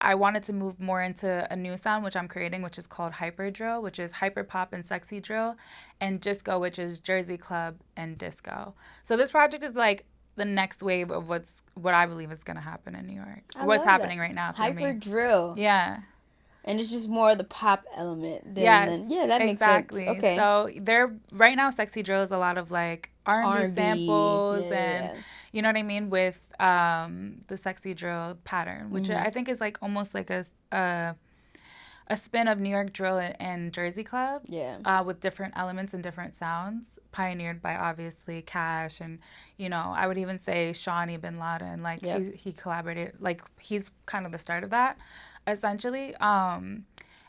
I wanted to move more into a new sound, which I'm creating, which is called Hyperdrill, which is hyperpop and sexy drill, and disco, which is Jersey club and disco. So this project is like the next wave of what I believe is going to happen in New York. I What's love that. happening right now through Hyper me. drill. Yeah. And it's just more of the pop element Yes, than yeah, that makes sense. exactly. Okay. So there right now sexy drill is a lot of like R&B R&B. samples and Yeah. you know what I mean with the sexy drill pattern, which I think is like almost like a spin of New York drill and Jersey club. Yeah. With different elements and different sounds, pioneered by obviously Cash and I would even say Shawnee Bin Laden. Like Yep. he collaborated, like he's kind of the start of that, essentially.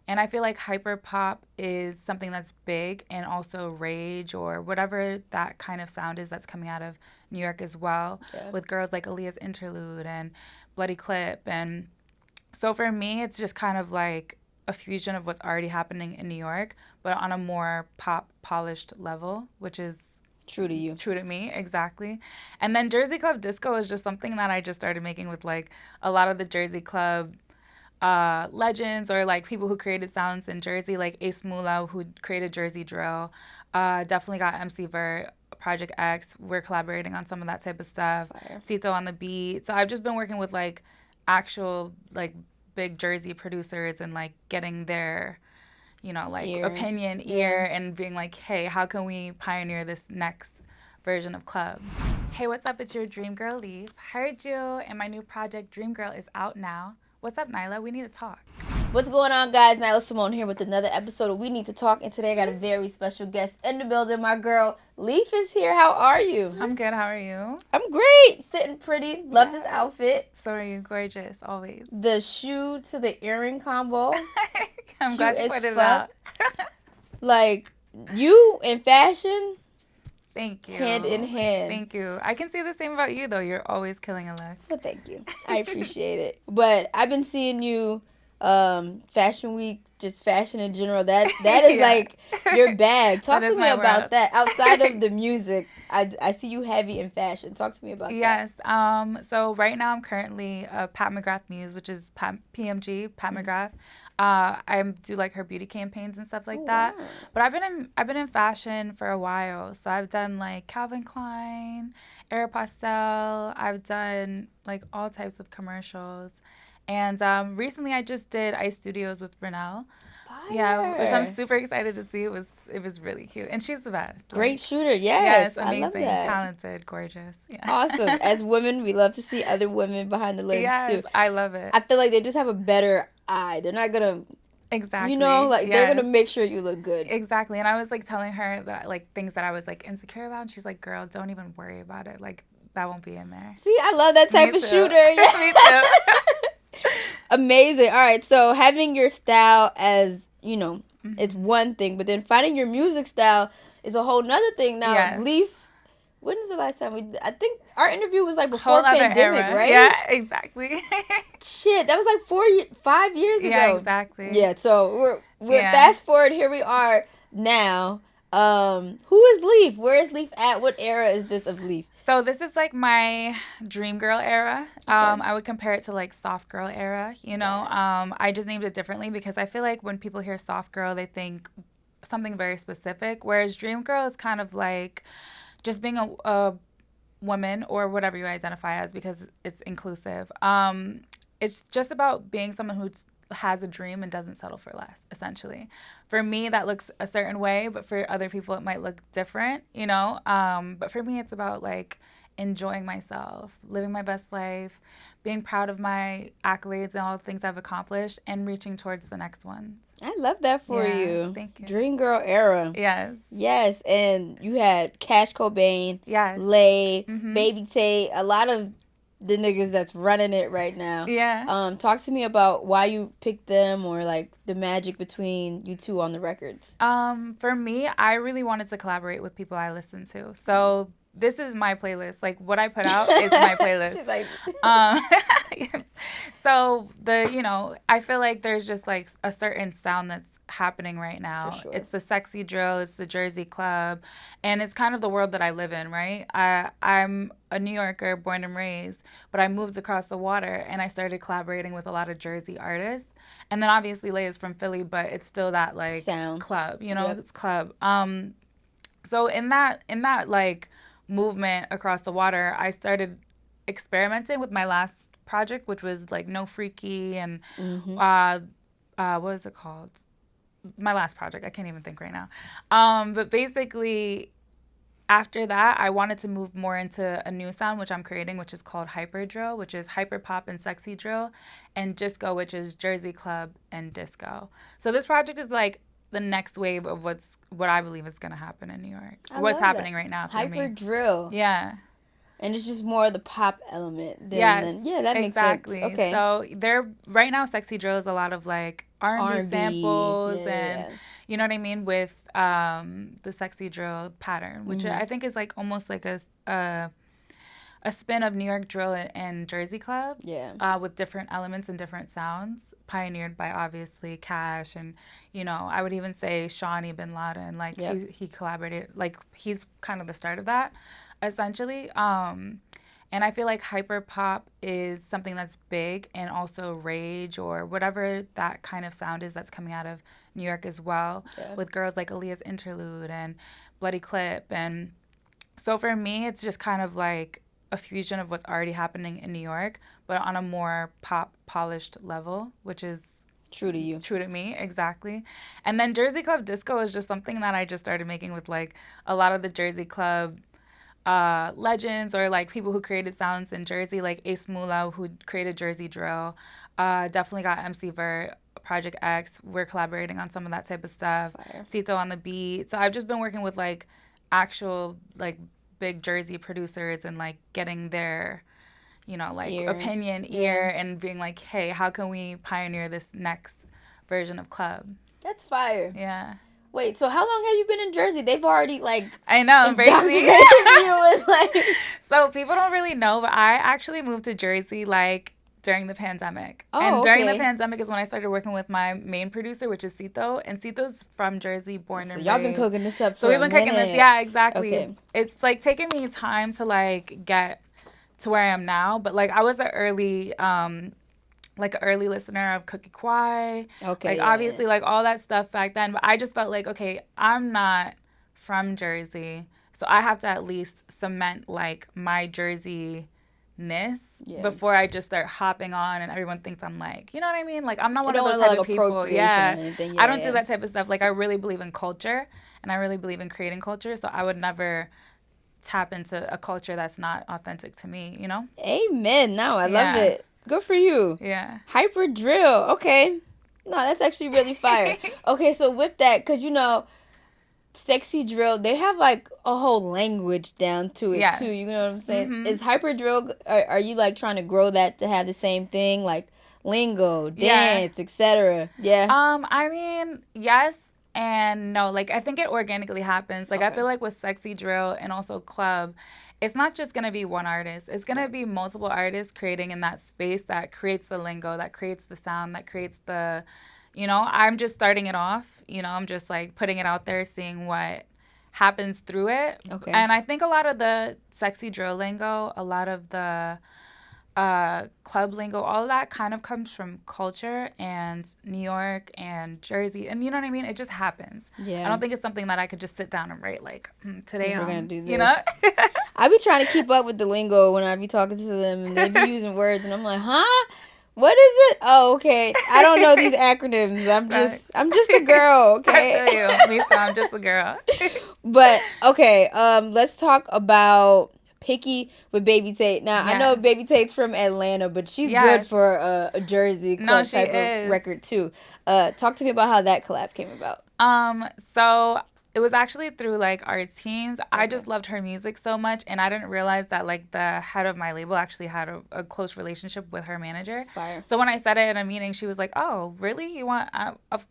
And I feel like hyper pop is something that's big, and also rage or whatever that kind of sound is that's coming out of New York as well, Yeah. with girls like Aaliyah's Interlude and Bloody Clip. And so for me, it's just kind of like a fusion of what's already happening in New York, but on a more pop polished level, which is True to you. true to me, exactly. And then Jersey Club Disco is just something that I just started making with like a lot of the Jersey Club legends or like people who created sounds in Jersey, like Ace Mula, who created Jersey Drill. Definitely got MC Vert, Project X. We're collaborating on some of that type of stuff. Fire. Cito on the beat. So I've just been working with like actual like big Jersey producers and like getting their like opinion, ear, and being like, hey, how can we pioneer this next version of club? Hey, what's up? It's your dream girl, Leif. Heard you, and my new project, Dream Girl, is out now. What's up, Nyla? We need to talk. What's going on, guys? Nyla Symone here with another episode of We Need to Talk, and today I got a very special guest in the building. My girl, Leif, is here. How are you? I'm good. How are you? I'm great. Sitting pretty. Love this outfit. So are you. Gorgeous, always. The shoe to the earring combo. I'm glad you Cute pointed as it out. Like, you in fashion, Thank you. hand in hand. Thank you. I can say the same about you, though. You're always killing a look. Well, thank you. I appreciate it. But I've been seeing you Fashion Week, just fashion in general. That is Yeah. like your bag. Talk That to is me my about world. that. Outside of the music, I see you heavy in fashion. Talk to me about that. Yes. So right now I'm currently a Pat McGrath muse, which is PMG, Pat McGrath. I do like her beauty campaigns and stuff like that. wow. But I've been in fashion for a while. So I've done like Calvin Klein, Aeropostale. I've done like all types of commercials. And recently I just did Ice Studios with Brunel. Yeah, which I'm Fire. super excited to see. It was really cute, and she's the best. Great Like, shooter. yes, Yes. I love amazing, that. talented, gorgeous. Yeah. Awesome. As women, we love to see other women behind the lens Yes, too. I love it. I feel like they just have a better eye. They're not gonna, Exactly. like they're Yes. gonna make sure you look good. Exactly. And I was like telling her that like things that I was like insecure about, and she was like, "Girl, don't even worry about it. Like that won't be in there." See, I love that type Me of too. shooter. Yeah. Me too. Amazing. All right, so having your style as Mm-hmm. it's one thing, but then finding your music style is a whole nother thing. Now, Yes. Leif, when was the last time I think our interview was like before Whole other pandemic, era. right? Yeah, exactly. Shit, that was like 5 years ago. Yeah, exactly. Yeah, so we're Yeah. fast forward. Here we are now. Who is Leif? Where is Leif at? What era is this of Leif? So this is like my dream girl era. I would compare it to like soft girl era, Yes. I just named it differently because I feel like when people hear soft girl, they think something very specific, whereas dream girl is kind of like just being a woman or whatever you identify as because it's inclusive. It's just about being someone who has a dream and doesn't settle for less, essentially. For me, that looks a certain way, but for other people, it might look different, But for me, it's about like enjoying myself, living my best life, being proud of my accolades and all the things I've accomplished, and reaching towards the next ones. I love that for Yeah, you. thank you. Dream girl era. Yes. Yes, and you had Cash Cobain, Yes. Leif, Mhm. Baby Tate, a lot of the niggas that's running it right now. Yeah. Talk to me about why you picked them or like the magic between you two on the records. For me, I really wanted to collaborate with people I listen to. So this is my playlist. Like, what I put out is my playlist. She's like, Um, so I feel like there's just like a certain sound that's happening right now. For sure. It's the sexy drill, it's the Jersey club, and it's kind of the world that I live in, right? I'm a New Yorker, born and raised, but I moved across the water and I started collaborating with a lot of Jersey artists. And then obviously Leigh is from Philly, but it's still that like sound. club, Yep. it's club. So in that like movement across the water, I started experimenting with my last project, which was like No Freaky and what was it called? My last project. I can't even think right now. But basically, after that, I wanted to move more into a new sound, which I'm creating, which is called Hyperdrill, which is hyperpop and sexy drill, and disco, which is Jersey club and disco. So this project is like the next wave of what I believe is going to happen in New York. What's happening right now through me. Hyperdrill. Yeah. And it's just more of the pop element. Yes, Yeah, that exactly. makes sense. Okay. So right now, sexy drill is a lot of like R&B samples yeah. and you know what I mean with the sexy drill pattern, which I think is like almost like a spin of New York drill and Jersey club. Yeah. With different elements and different sounds, pioneered by obviously Cash and I would even say Shawnee Bin Laden. Like he collaborated. Like he's kind of the start of that. Essentially, and I feel like hyperpop is something that's big, and also rage or whatever that kind of sound is that's coming out of New York as well, with girls like Aaliyah's Interlude and Bloody Clip. And so for me, it's just kind of like a fusion of what's already happening in New York, but on a more pop polished level, which is true to you. True to me, exactly. And then Jersey Club Disco is just something that I just started making with like a lot of the Jersey Club legends or like people who created sounds in Jersey, like Ace Mula, who created Jersey Drill. Definitely got MC Vert, Project X. We're collaborating on some of that type of stuff. Fire. Cito on the beat. So I've just been working with like actual like big Jersey producers and like getting their like opinion, ear, and being like, hey, how can we pioneer this next version of club? That's fire. Yeah. Wait, so how long have you been in Jersey? They've already like I know, crazy. So people don't really know, but I actually moved to Jersey like during the pandemic. During the pandemic is when I started working with my main producer, which is Cito. And Cito's from Jersey, born and raised. So y'all been cooking this up for we've been cooking this. Yeah, exactly. Okay. It's like taking me time to like get to where I am now, but like I was an early listener of Cookie Kwai. Okay. Like obviously like all that stuff back then, but I just felt like, okay, I'm not from Jersey, so I have to at least cement like my Jersey-ness before I just start hopping on and everyone thinks I'm like, you know what I mean? Like I'm not one of those type of people. Yeah. I don't do that type of stuff. Like I really believe in culture and I really believe in creating culture, so I would never tap into a culture that's not authentic to me, Amen. No, I love it. Good for you. Yeah. Hyperdrill. Okay. No, that's actually really fire. Okay, so with that, because, sexy drill, they have, like, a whole language down to it, too. You know what I'm saying? Mm-hmm. Is Hyperdrill, are you, like, trying to grow that to have the same thing? Like, lingo, dance, etc. Yeah. I mean, yes and no. Like, I think it organically happens. Like, I feel like with sexy drill and also club, it's not just going to be one artist. It's going to be multiple artists creating in that space that creates the lingo, that creates the sound, that creates the, I'm just starting it off. I'm just like putting it out there, seeing what happens through it. Okay. And I think a lot of the sexy drill lingo, a lot of the club lingo, all of that kind of comes from culture and New York and Jersey, and you know what I mean? It just happens. Yeah. I don't think it's something that I could just sit down and write like, today we're gonna do this. I be trying to keep up with the lingo when I be talking to them, and they be using words, and I'm like, huh? What is it? Oh, okay. I don't know these acronyms. I'm just a girl, okay? I feel you. Me too. I'm just a girl. But okay, let's talk about Picky with Baby Tate. Now, I know Baby Tate's from Atlanta, but she's good for a Jersey club type of record, too. Talk to me about how that collab came about. So It was actually through like our teens. Okay. I just loved her music so much, and I didn't realize that like the head of my label actually had a close relationship with her manager. Fire. So when I said it in a meeting, she was like, "Oh, really? You want?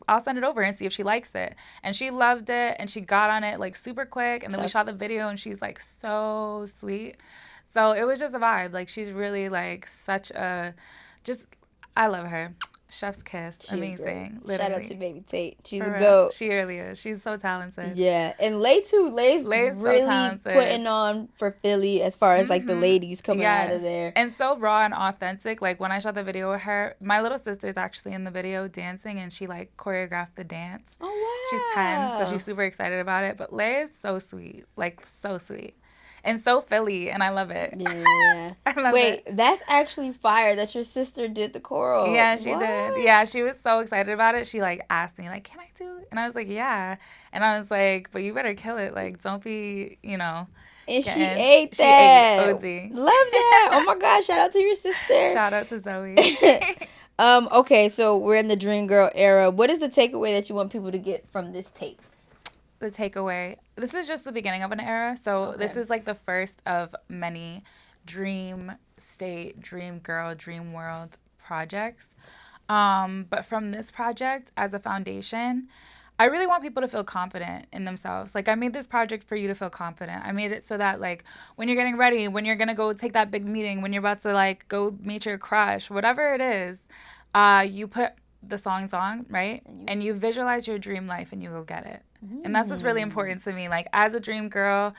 I'll send it over and see if she likes it." And she loved it, and she got on it like super quick. And then we shot the video, and she's like so sweet. So it was just a vibe. Like she's really like such a, just I love her. Chef's kiss. She's amazing. Shout out to Baby Tate. She's a goat. She really is. She's so talented. Yeah. And Lay too. Lay's really so putting on for Philly as far as like the ladies coming out of there. And so raw and authentic. Like when I shot the video with her, my little sister's actually in the video dancing, and she like choreographed the dance. Oh wow. She's 10, so she's super excited about it. But Lay is so sweet. Like so sweet. And so Philly, and I love it. Yeah. I love it. Wait, that's actually fire that your sister did the choral. Yeah, she did. Yeah, she was so excited about it. She, like, asked me, like, can I do it? And I was like, yeah. And I was like, but you better kill it. Like, don't be, you know. And she ate that. She ate OD. Love that. Oh, my gosh. Shout out to your sister. Shout out to Zoe. Okay, so we're in the Dream Girl era. What is the takeaway that you want people to get from this tape? The takeaway. This is just the beginning of an era. So this is like the first of many dream state, dream girl, dream world projects. But from this project as a foundation, I really want people to feel confident in themselves. Like I made this project for you to feel confident. I made it so that like when you're getting ready, when you're going to go take that big meeting, when you're about to like go meet your crush, whatever it is, you put the songs on, right? And you visualize your dream life and you go get it. And that's what's really important to me. Like as a dream girl,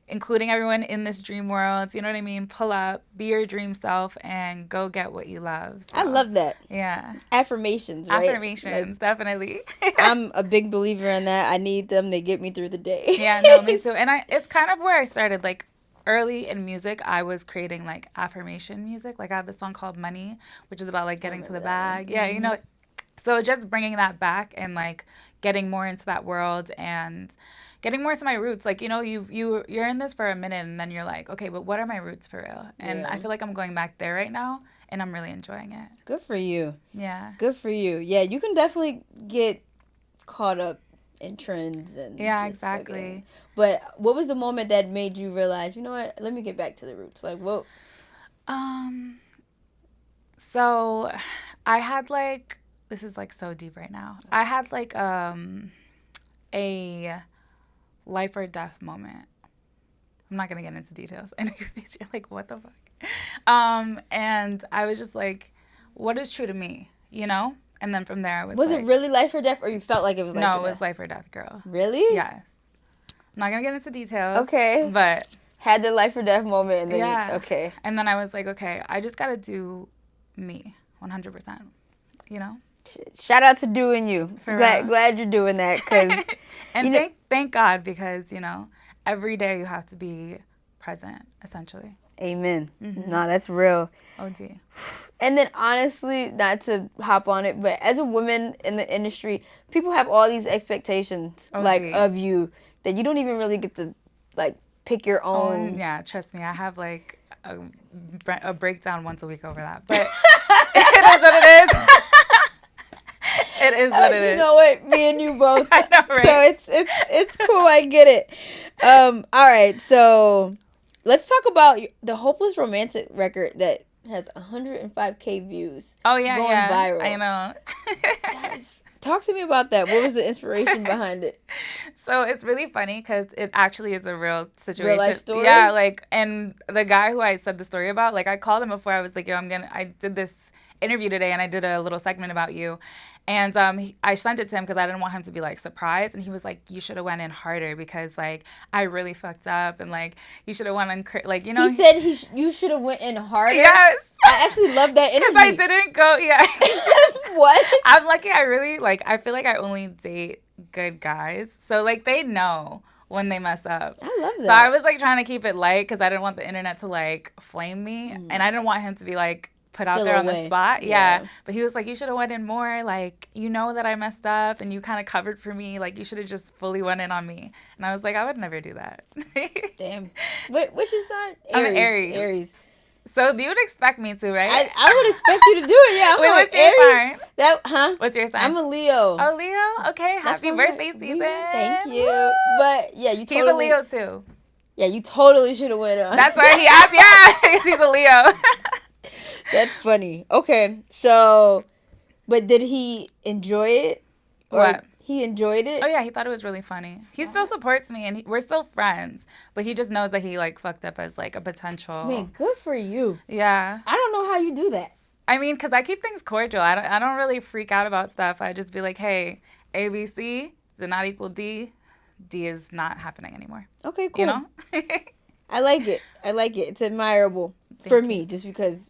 including everyone in this dream world, you know what I mean? Pull up, be your dream self, and go get what you love. So, I love that. Yeah. Affirmations, right? Affirmations, like, definitely. I'm a big believer in that. I need them. They get me through the day. Yeah, no, me too. And it's kind of where I started. Like early in music, I was creating like affirmation music. Like I have this song called Money, which is about like getting to the bag. Yeah, you know. So just bringing that back and like getting more into that world and getting more into my roots. Like, you know, you're in this for a minute and then you're like, okay, but what are my roots for real? And I feel like I'm going back there right now and I'm really enjoying it. Good for you. Yeah. Good for you. Yeah, you can definitely get caught up in trends and exactly. But what was the moment that made you realize, you know what, let me get back to the roots? Like, what? So I had like, this is like so deep right now. I had like a life or death moment. I'm not gonna get into details. I know your face. You're like, what the fuck? And I was just like, what is true to me? You know? And then from there, I was. Was it really life or death, or you felt like it was life or death? No, it was life or death, girl. Really? Yes. I'm not gonna get into details. Okay. But had the life or death moment, and then okay. And then I was like, okay, I just gotta do me, 100%. You know. Shout out to doing you. Glad you're doing that. And thank God, because, you know, every day you have to be present, essentially. Amen. Mm-hmm. No, that's real. OD. And then honestly, not to hop on it, but as a woman in the industry, people have all these expectations like of you that you don't even really get to like pick your own. Yeah, trust me. I have like a breakdown once a week over that. But it is what it is. It is what it is. You know what? Me and you both. I know, right? So it's cool. I get it. All right. So let's talk about the Hopeless Romantic record that has 105K views. Oh yeah, going viral. I know. Talk to me about that. What was the inspiration behind it? So it's really funny because it actually is a real situation. Real life story? Yeah, like, and the guy who I said the story about, like, I called him before. I was like, yo, I did this interview today and I did a little segment about you. And I sent it to him because I didn't want him to be, like, surprised. And he was like, you should have went in harder because, like, I really fucked up. And, like, you should have went in, like, you know. He said you should have went in harder? Yes. I actually love that interview. Because I didn't go, yeah. What? I'm lucky. I really, like, I feel like I only date good guys. So, like, they know when they mess up. I love that. So I was, like, trying to keep it light because I didn't want the internet to, like, flame me. And I didn't want him to be, like, put out there on the spot. Yeah. But he was like, you should have went in more. Like, you know that I messed up and you kind of covered for me. Like, you should have just fully went in on me. And I was like, I would never do that. Damn. What's your sign? Aries. I'm an Aries. So you would expect me to, right? I would expect you to do it, yeah. Wait, what's your sign? What's your sign? I'm a Leo. Oh, Leo? Okay, happy birthday season. Thank you. But, yeah, you totally... He's a Leo, too. Yeah, you totally should have went on. That's why he asked. Yeah, he's a Leo. That's funny. Okay, so, but did he enjoy it? What? He enjoyed it? Oh, yeah, he thought it was really funny. He still supports me, and we're still friends. But he just knows that he, like, fucked up as, like, a potential... Man, good for you. Yeah. I don't know how you do that. I mean, because I keep things cordial. I don't really freak out about stuff. I just be like, hey, ABC does not equal D. D is not happening anymore. Okay, cool. You know? I like it. It's admirable for me, just because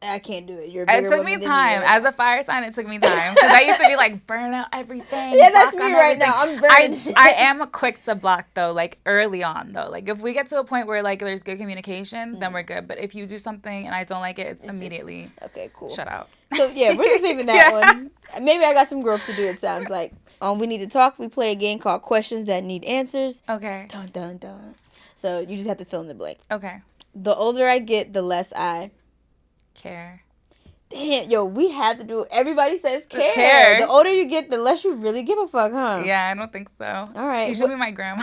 I can't do it. You're a bigger It took woman me than time. me. As a fire sign, it took me time. Because I used to be like, burn out everything. Yeah, that's me right now. I'm burning shit. I am quick to block, though, like, early on, though. Like, if we get to a point where, like, there's good communication, then we're good. But if you do something and I don't like it, it's immediately okay, cool. Shut out. So, yeah, we're just saving that one. Maybe I got some growth to do, it sounds like. We need to talk. We play a game called Questions That Need Answers. Okay. Dun, dun, dun. So, you just have to fill in the blank. Okay. The older I get, the less I... care. Damn, yo, we had to do it. Everybody says care. The older you get, the less you really give a fuck, huh? Yeah, I don't think so. All right. You should be my grandma.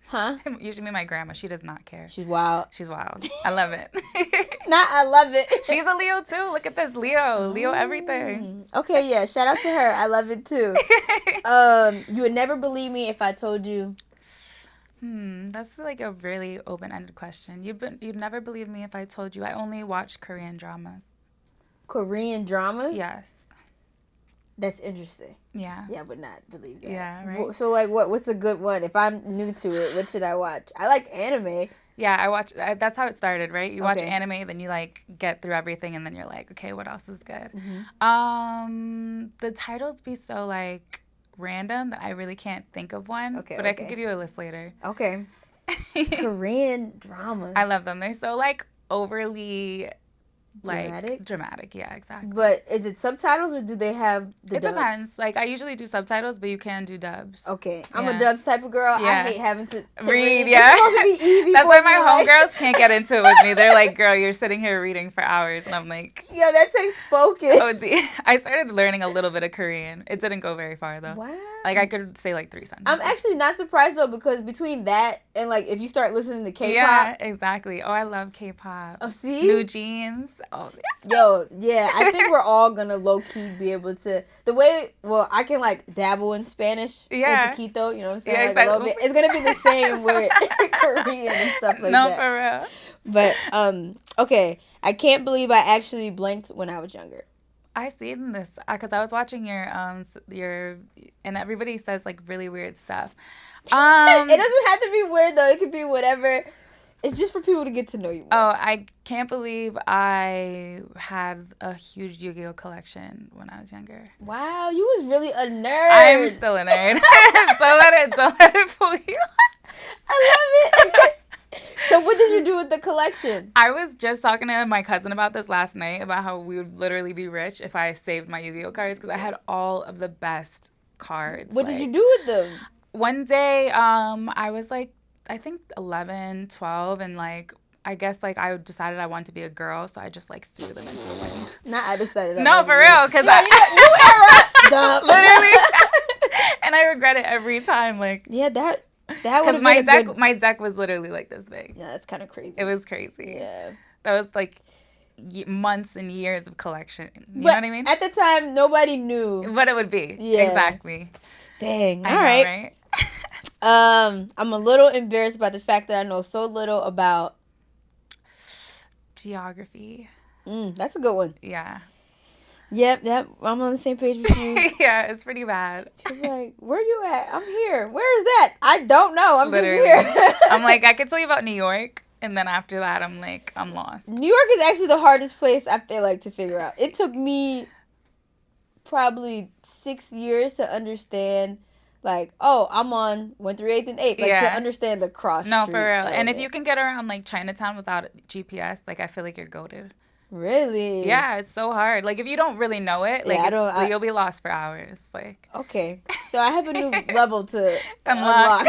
Huh? You should be my grandma. She does not care. She's wild. She's wild. I love it. I love it. She's a Leo, too. Look at this. Leo everything. Okay, yeah. Shout out to her. I love it, too. You would never believe me if I told you... That's like a really open-ended question. You'd never believe me if I told you I only watch Korean dramas. Korean dramas? Yes. That's interesting. Yeah. Yeah, I would not believe that. Yeah, right. So, like, what's a good one? If I'm new to it, what should I watch? I like anime. Yeah, I watch. That's how it started, right? You watch anime, then you, like, get through everything, and then you're like, okay, what else is good? Mm-hmm. The titles be so, like, random that I really can't think of one. Okay, but I could give you a list later. Okay. Korean dramas. I love them. They're so, like, overly... like dramatic, yeah, exactly. But is it subtitles or do they have the It dubs? depends. Like, I usually do subtitles, but you can do dubs. Okay, I'm a dubs type of girl. Yeah. I hate having to read. Yeah, it's supposed to be easy. That's why my like... homegirls can't get into it with me. They're like, "Girl, you're sitting here reading for hours," and I'm like, "Yeah, that takes focus." I started learning a little bit of Korean. It didn't go very far though. Wow. Like I could say like 3 sentences. I'm actually not surprised though because between that and like if you start listening to K-pop. Yeah, exactly. Oh, I love K-pop. Oh, see? New Jeans. Oh, yeah. Yo, yeah. I think we're all gonna low key be able to I can like dabble in Spanish. Yeah. Poquito, you know what I'm saying? Yeah, like exactly. a little bit. It's gonna be the same with Korean and stuff like that. No, for real. But okay. I can't believe I actually blinked when I was younger. I seen this because I was watching your and everybody says like really weird stuff. It doesn't have to be weird though. It could be whatever. It's just for people to get to know you more. Oh, I can't believe I had a huge Yu-Gi-Oh collection when I was younger. Wow, you was really a nerd. I'm still a nerd. Don't let it fool you. I love it. So what did you do with the collection? I was just talking to my cousin about this last night, about how we would literally be rich if I saved my Yu-Gi-Oh cards because I had all of the best cards. What did you do with them? One day, I was like, I think 11, 12, and like, I guess like I decided I wanted to be a girl, so I just like threw them into the wind. Nah, I decided. No, for real, because literally, and I regret it every time. Like, yeah, that because my deck was literally like this big. Yeah, that's kind of crazy. It was crazy. Yeah, that was like months and years of collection. You know what I mean? At the time, nobody knew what it would be. Yeah, exactly. Dang. All right. I'm a little embarrassed about the fact that I know so little about geography. That's a good one. Yeah. Yep. I'm on the same page with you. Yeah, it's pretty bad. She's like, where you at? I'm here. Where is that? I don't know. I'm literally just here. I'm like, I could tell you about New York, and then after that, I'm like, I'm lost. New York is actually the hardest place I feel like to figure out. It took me probably 6 years to understand. Like, oh, I'm on 138th and 8th. Like, to understand the cross street. No, for real. And if you can get around, like, Chinatown without GPS, like, I feel like you're goated. Really? Yeah, it's so hard. Like, if you don't really know it, like, you'll be lost for hours. Like. Okay. So I have a new level to unlock.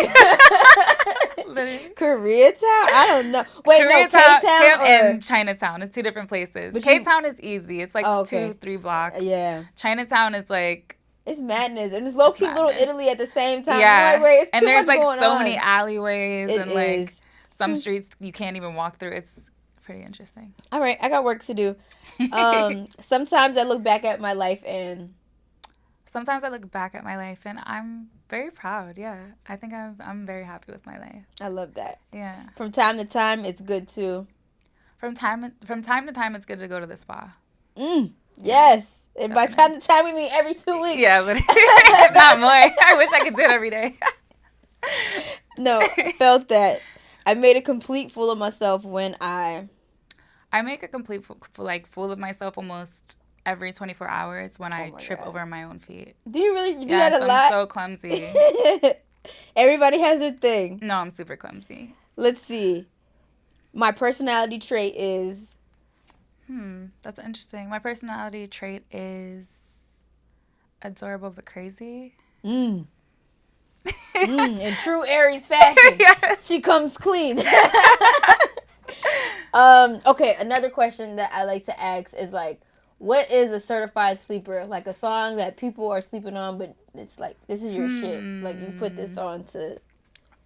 Literally. Koreatown? I don't know. Wait, no, K-Town and Chinatown. It's two different places. K-Town is easy. It's like 2-3 blocks. Yeah. Chinatown is like... It's madness. And it's low-key little Italy at the same time. Yeah. Like, wait, it's and too there's much like so on. many alleyways It and is. like some streets you can't even walk through. It's pretty interesting. All right. I got work to do. Sometimes I look back at my life and... Sometimes I look back at my life and I'm very proud. Yeah. I think I'm very happy with my life. I love that. Yeah. From time to time, it's good to... From time to time, it's good to go to the spa. Yes. And by time to time, we mean every 2 weeks. Yeah, but if not more. I wish I could do it every day. No, felt that. I made a complete fool of myself when I make a complete fool of myself almost every 24 hours when I trip over my own feet. Do you really do that a lot? I'm so clumsy. Everybody has their thing. No, I'm super clumsy. Let's see. My personality trait is... That's interesting. My personality trait is adorable but crazy. In true Aries fashion. Yes. She comes clean. Okay, another question that I like to ask is like, what is a certified sleeper? Like a song that people are sleeping on, but it's like, this is your shit. Like you put this on to...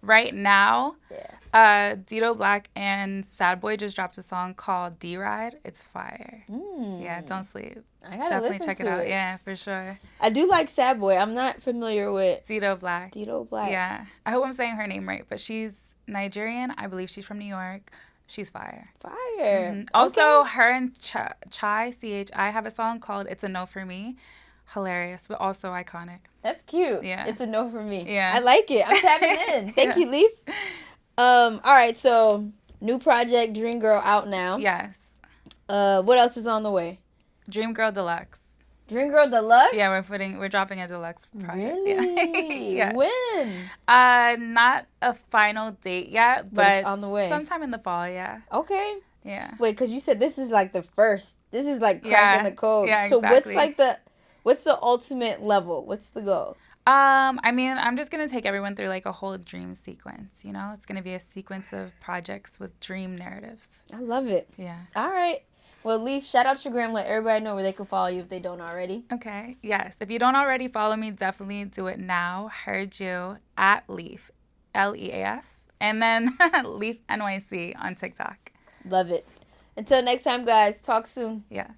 Right now, yeah. Dito Black and Sad Boy just dropped a song called D-Ride. It's fire. Yeah, don't sleep. I gotta definitely listen check to it out. it. Yeah, for sure. I do like Sad Boy. I'm not familiar with Dito Black. Dito Black. Yeah. I hope I'm saying her name right, but she's Nigerian. I believe she's from New York. She's fire. Fire. Also, her and Chai, C-H-I, have a song called It's a No For Me. Hilarious, but also iconic. That's cute. Yeah. It's a no for me. Yeah. I like it. I'm tapping in. Thank you, Leif. All right, so new project, Dream Girl, out now. Yes. What else is on the way? Dream Girl Deluxe. Dream Girl Deluxe? Yeah, we're dropping a deluxe project. Really? Yeah. When? Not a final date yet, but it's on the way. Sometime in the fall, yeah. Okay. Yeah. Wait, because you said this is like the first. This is like cracking the code. Yeah, so exactly. what's the ultimate level? What's the goal? I mean, I'm just going to take everyone through like a whole dream sequence, you know? It's going to be a sequence of projects with dream narratives. I love it. Yeah. All right. Well, Leif, shout out your gram. Let everybody know where they can follow you if they don't already. Okay. Yes. If you don't already follow me, definitely do it now. Heard you at Leif, Leaf, and then Leif NYC on TikTok. Love it. Until next time, guys. Talk soon. Yes.